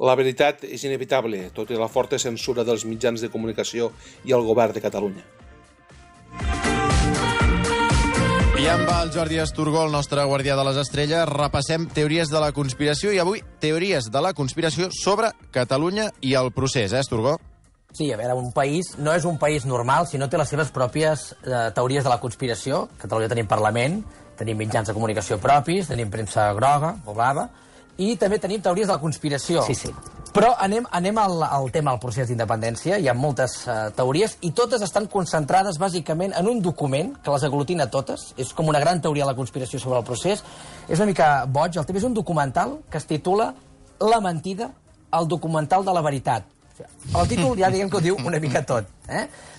La veritat és inevitable, tot i la forta censura dels mitjans de comunicació i el govern de Catalunya. I amb el Jordi Esturgó, el nostre guardià de les estrelles, repassem teories de la conspiració i avui teories de la conspiració sobre Catalunya i el procés, Esturgó? Sí, a veure, un país no és un país normal si no té les seves pròpies teories de la conspiració. A Catalunya tenim Parlament, tenim mitjans de comunicació propis, tenim premsa groga o blava, i també tenim teories de la conspiració. Sí. Però anem al tema del procés d'independència. Hi ha moltes teories i totes estan concentrades bàsicament en un document que les aglutina totes. És com una gran teoria de la conspiració sobre el procés. És una mica boig. El tema és un documental que es titula La mentida, el documental de la veritat. El títol ja diguem que ho diu una mica tot.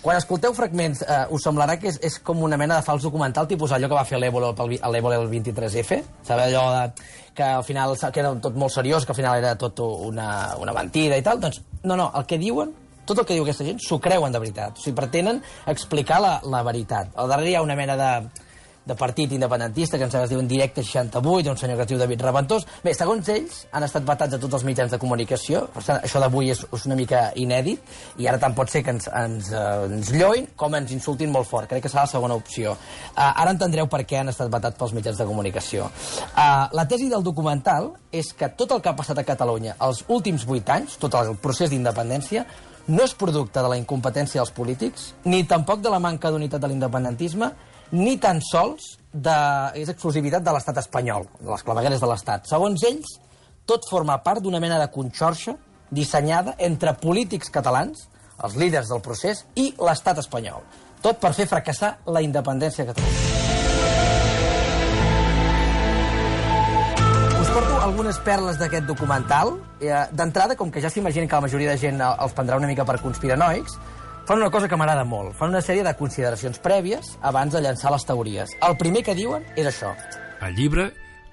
Quan escolteu fragments us semblarà que és com una mena de fals documental, tipus allò que va fer l'Ébola el 23F, sabeu allò que al final que era tot molt seriós, que al final era tot una mentida i tal? Doncs no, el que diuen, tot el que diu aquesta gent, s'ho creuen de veritat. O sigui, pretenen explicar la veritat. Al darrere hi ha una mena de partit independentista, que es diu Directe 68, d'un senyor que es diu David Raventós. Bé, segons ells, han estat vetats a tots els mitjans de comunicació. Per tant, això d'avui és una mica inèdit, i ara tant pot ser que ens lloin com ens insultin molt fort. Crec que serà la segona opció. Ara entendreu per què han estat vetats pels mitjans de comunicació. La tesi del documental és que tot el que ha passat a Catalunya els últims 8 anys, tot el procés d'independència, no és producte de la incompetència dels polítics, ni tampoc de la manca d'unitat de l'independentisme, ni tan sols és exclusivitat de l'estat espanyol, de les clavegueres de l'estat. Segons ells, tot forma part d'una mena de conxorxa dissenyada entre polítics catalans, els líders del procés, i l'estat espanyol. Tot per fer fracassar la independència de Catalunya. Us porto algunes perles d'aquest documental. D'entrada, com que ja s'imaginen que la majoria de gent els prendrà una mica per conspiranoics, fan una cosa que m'agrada molt. Fan una sèrie de consideracions prèvies abans de llançar les teories. El primer que diuen és això. El llibre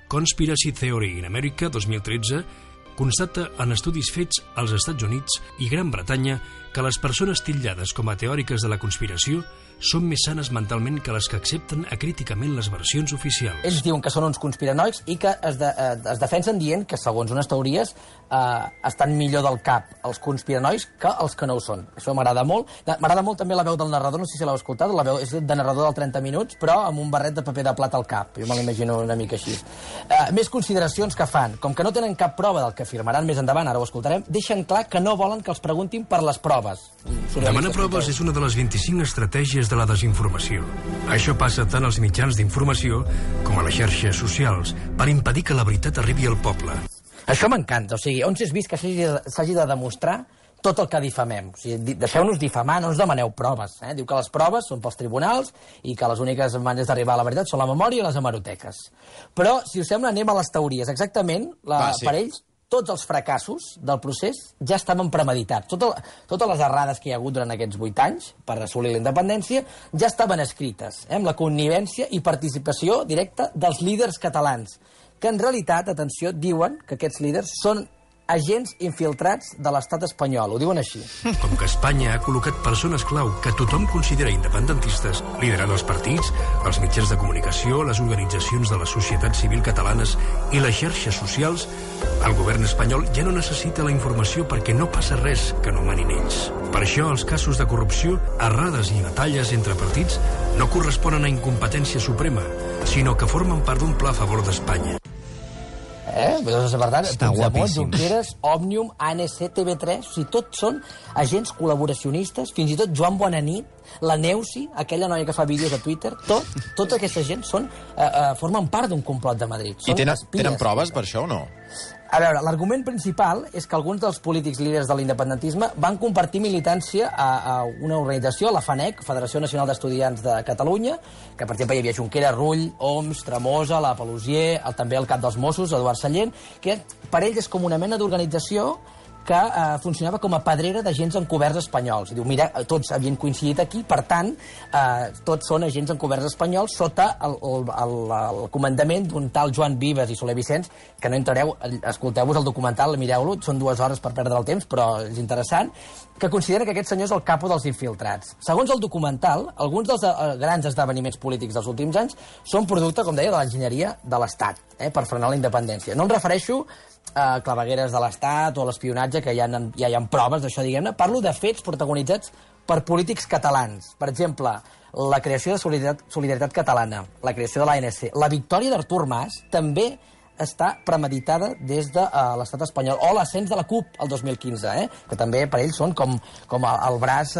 Conspiracy Theory in America 2013 constata en estudis fets als Estats Units i Gran Bretanya que les persones titllades com a teòriques de la conspiració són més sanes mentalment que les que accepten acríticament les versions oficials. Ells diuen que són uns conspiranoics i que es defensen dient que, segons unes teories, estan millor del cap els conspiranoics que els que no ho són. Això m'agrada molt. M'agrada molt també la veu del narrador, no sé si l'heu escoltat, la veu és de narrador del 30 minuts, però amb un barret de paper de plata al cap. Jo me l'imagino una mica així. Més consideracions que fan. Com que no tenen cap prova del que afirmaran més endavant, ara ho escoltarem, deixen clar que no volen que els preguntin per les proves. Demanar proves és una de les 25 estratègies de la desinformació. Això passa tant als mitjans d'informació com a les xarxes socials per impedir que la veritat arribi al poble. Això m'encanta. O sigui, on s'és vist que s'hagi de demostrar tot el que difamem. O sigui, deixeu-nos difamar, no ens demaneu proves. Diu que les proves són pels tribunals i que les úniques maneres d'arribar a la veritat són la memòria i les hemeroteques. Però, si us sembla, anem a les teories. Exactament, per ells, tots els fracassos del procés ja estaven premeditats. Totes les errades que hi ha hagut durant aquests 8 anys per assolir la independència ja estaven escrites, amb la connivència i participació directa dels líders catalans, que en realitat, atenció, diuen que aquests líders són agents infiltrats de l'estat espanyol. Ho diuen així. Com que Espanya ha col·locat persones clau que tothom considera independentistes, liderant els partits, els mitjans de comunicació, les organitzacions de la societat civil catalanes i les xarxes socials, el govern espanyol ja no necessita la informació perquè no passa res que no manin ells. Per això, els casos de corrupció, errades i batalles entre partits no corresponen a incompetència suprema, sinó que formen part d'un pla a favor d'Espanya. Per tant, està guapíssim. Junqueras, Òmnium, ANC, TV3, o sigui, tots són agents col·laboracionistes, fins i tot Joan Bonanit, la Neusi, aquella noia que fa vídeos a Twitter, tota aquesta gent formen part d'un complot de Madrid. I tenen proves per això o no? A veure, l'argument principal és que alguns dels polítics líders de l'independentisme van compartir militància a una organització, la FANEC, Federació Nacional d'Estudiants de Catalunya, que per exemple hi havia Junqueras, Rull, Homs, Tremosa, la Pelusier, també el cap dels Mossos, Eduard Sallent, que per ells és com una mena d'organització que funcionava com a pedrera d'agents encoberts espanyols. I diu, mira, tots havien coincidit aquí, per tant, tots són agents encoberts espanyols sota el comandament d'un tal Joan Vives i Soler Vicenç, que no entrareu, escolteu-vos el documental, mireu-lo, són 2 hores per perdre el temps, però és interessant, que considera que aquest senyor és el capo dels infiltrats. Segons el documental, alguns dels grans esdeveniments polítics dels últims anys són producte, com deia, de l'enginyeria de l'Estat, per frenar la independència. No em refereixo clavegueres de l'Estat o l'espionatge, que ja hi ha proves d'això, diguem-ne. Parlo de fets protagonitzats per polítics catalans. Per exemple, la creació de Solidaritat Catalana, la creació de l'ANC, la victòria d'Artur Mas també està premeditada des de l'estat espanyol, o l'ascens de la CUP el 2015, que també per ells són com el braç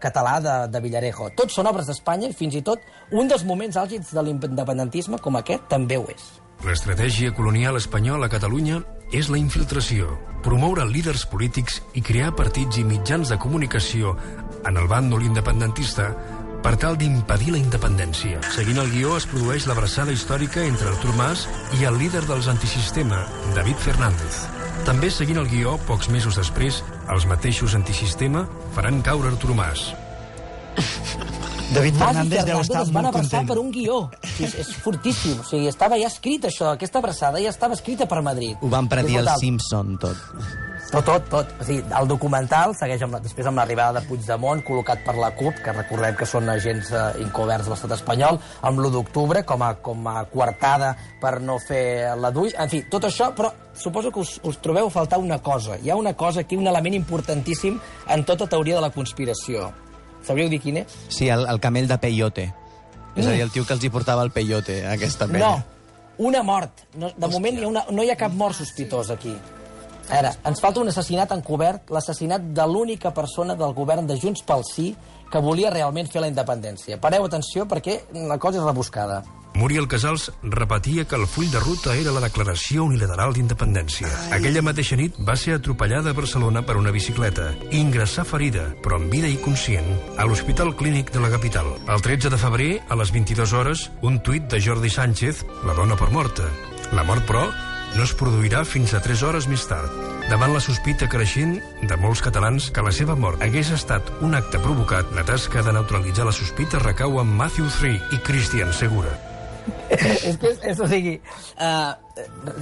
català de Villarejo. Tots són obres d'Espanya i fins i tot un dels moments àlgids de l'independentisme com aquest també ho és. L'estratègia colonial espanyola a Catalunya és la infiltració, promoure líders polítics i crear partits i mitjans de comunicació en el bàndol independentista per tal d'impedir la independència. Seguint el guió es produeix l'abraçada històrica entre Artur Mas i el líder dels antisistema, David Fernández. També seguint el guió, pocs mesos després, els mateixos antisistema faran caure Artur Mas. David Fernández deu estar es van molt abraçar content. per un guió. És fortíssim. O sigui, estava ja escrit això, aquesta abraçada ja estava escrita per Madrid. Ho van predir els Simpson, tot. Tot. O sigui, el documental segueix després amb l'arribada de Puigdemont, col·locat per la CUP, que recordem que són agents incoberts de l'estat espanyol, amb l'1 d'octubre com a coartada per no fer la d'ull. En fi, tot això, però suposo que us trobeu a faltar una cosa. Hi ha una cosa aquí, un element importantíssim en tota teoria de la conspiració. Sabríeu dir quin és? Sí, el camell de peyote. És a dir, el tio que els hi portava el peyote, aquesta penya. No, una mort. De moment no hi ha cap mort sospitós aquí. Ara, ens falta un assassinat encobert, l'assassinat de l'única persona del govern de Junts pel Sí que volia realment fer la independència. Pareu atenció perquè la cosa és rebuscada. Muriel Casals repetia que el full de ruta era la declaració unilateral d'independència. Aquella mateixa nit va ser atropellada a Barcelona per una bicicleta i ingressar ferida, però amb vida i conscient, a l'Hospital Clínic de la capital. El 13 de febrer, a les 22 hores, un tuit de Jordi Sánchez la dona per morta. La mort, però, no es produirà fins a 3 hores més tard. Davant la sospita creixent de molts catalans que la seva mort hagués estat un acte provocat, la tasca de neutralitzar la sospita recau en Matthew Three i Christian Segura. O sigui,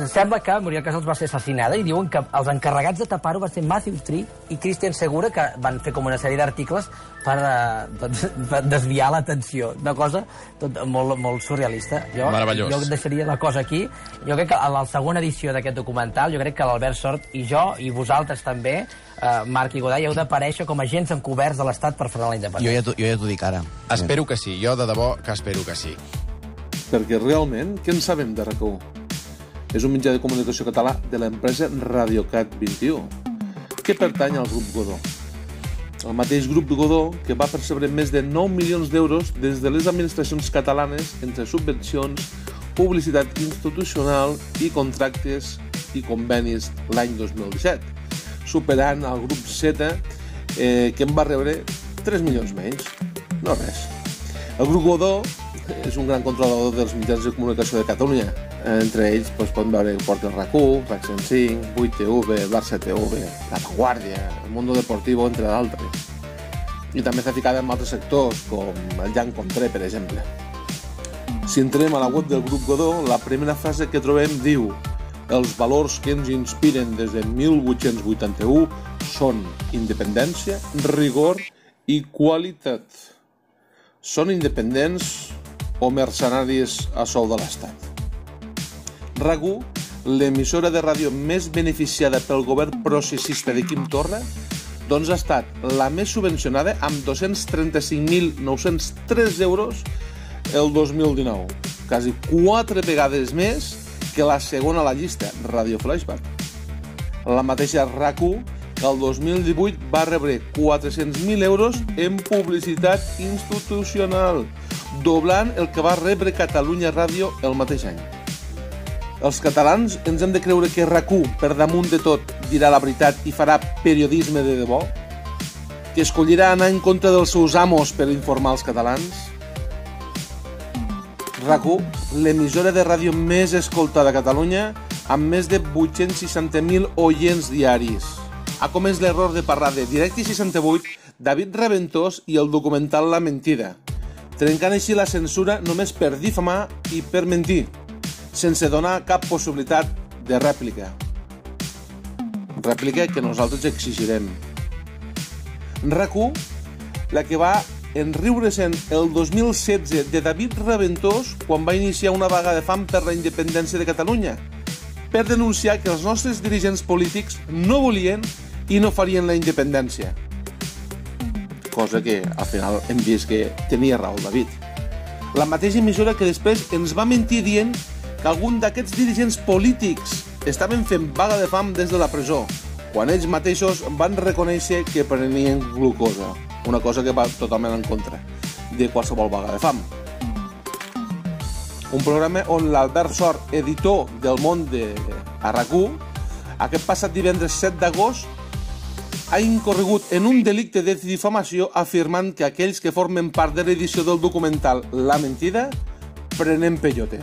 sembla que Muriel Casals va ser assassinada i diuen que els encarregats de tapar-ho van ser Matthew Three i Christian Segura, que van fer com una sèrie d'articles per desviar l'atenció. Una cosa molt surrealista. Meravellós. Jo deixaria la cosa aquí. Jo crec que a la segona edició d'aquest documental, jo crec que l'Albert Sort i jo, i vosaltres també, Marc i Godall, heu d'aparèixer com agents encoberts de l'Estat per frenar la independència. Jo ja t'ho dic ara. Espero que sí, jo de debò que espero que sí. Perquè realment, què en sabem de RAC1? És un mitjà de comunicació català de l'empresa Radiocat 21, que pertany al grup Godó. El mateix grup Godó que va percebre més de 9 milions d'euros des de les administracions catalanes entre subvencions, publicitat institucional i contractes i convenis l'any 2017, superant el grup Z, que en va rebre 3 milions menys. No res. El grup Godó és un gran controlador dels mitjans de comunicació de Catalunya. Entre ells poden veure Porta RAC1, RAC 105, 8TV, Barça TV, La Vanguardia, El Mundo Deportivo, entre d'altres. I també està ficada en altres sectors, com el Jan Contré, per exemple. Si entrem a la web del grup Godó, la primera frase que trobem diu: els valors que ens inspiren des de 1881 són independència, rigor i qualitat. Són independents o mercenaris a sou de l'Estat. RAC1, l'emissora de ràdio més beneficiada pel govern processista de Quim Torra, doncs ha estat la més subvencionada amb 235.903 euros el 2019, quasi 4 vegades més que la segona a la llista, Radio Flashback. La mateixa RAC1, que el 2018 va rebre 400.000 euros en publicitat institucional, doblant el que va rebre Catalunya Ràdio el mateix any. Els catalans ens hem de creure que RAC1, per damunt de tot, dirà la veritat i farà periodisme de debò? Que escollirà anar en contra dels seus amos per informar els catalans? RAC1, l'emissora de ràdio més escoltada a Catalunya, amb més de 860.000 oients diaris. Ha comès l'error de parlar de Directe 68, David Reventós i el documental La Mentida, trencant així la censura només per difamar i per mentir, sense donar cap possibilitat de rèplica. Rèplica que nosaltres exigirem. RAC1, la que va enriure-se'n el 2016 de David Reventós quan va iniciar una vaga de fam per la independència de Catalunya, per denunciar que els nostres dirigents polítics no volien i no farien la independència. Cosa que al final hem vist que tenia raó el David. La mateixa emissora que després ens va mentir dient que algun d'aquests dirigents polítics estaven fent vaga de fam des de la presó, quan ells mateixos van reconèixer que prenien glucosa, una cosa que va totalment en contra de qualsevol vaga de fam. Un programa on l'Albert Sort, editor del Món de RAC1, aquest passat divendres 7 d'agost, ha incorregut en un delicte de difamació afirmant que aquells que formen part de l'edició del documental La Mentida prenen peyote.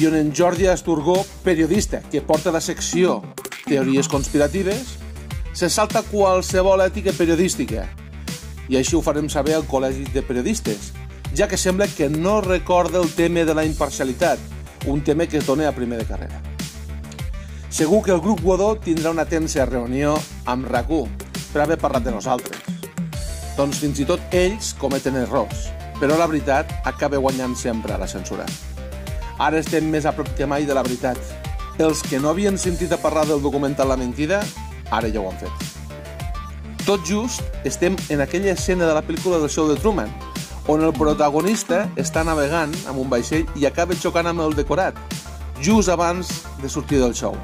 I on en Jordi Asturgó, periodista que porta la secció Teories conspiratives, se salta qualsevol ètica periodística. I així ho farem saber al Col·legi de Periodistes, ja que sembla que no recorda el tema de la imparcialitat, un tema que es dona a primer de carrera. Segur que el grup Godó tindrà una tensa reunió amb RAC1 per haver parlat de nosaltres. Doncs fins i tot ells cometen errors, però la veritat acaba guanyant sempre a la censura. Ara estem més a prop que mai de la veritat. Els que no havien sentit a parlar del documental La Mentida, ara ja ho han fet. Tot just estem en aquella escena de la pel·lícula del show de Truman, on el protagonista està navegant amb un vaixell i acaba xocant amb el decorat, just abans de sortir del show.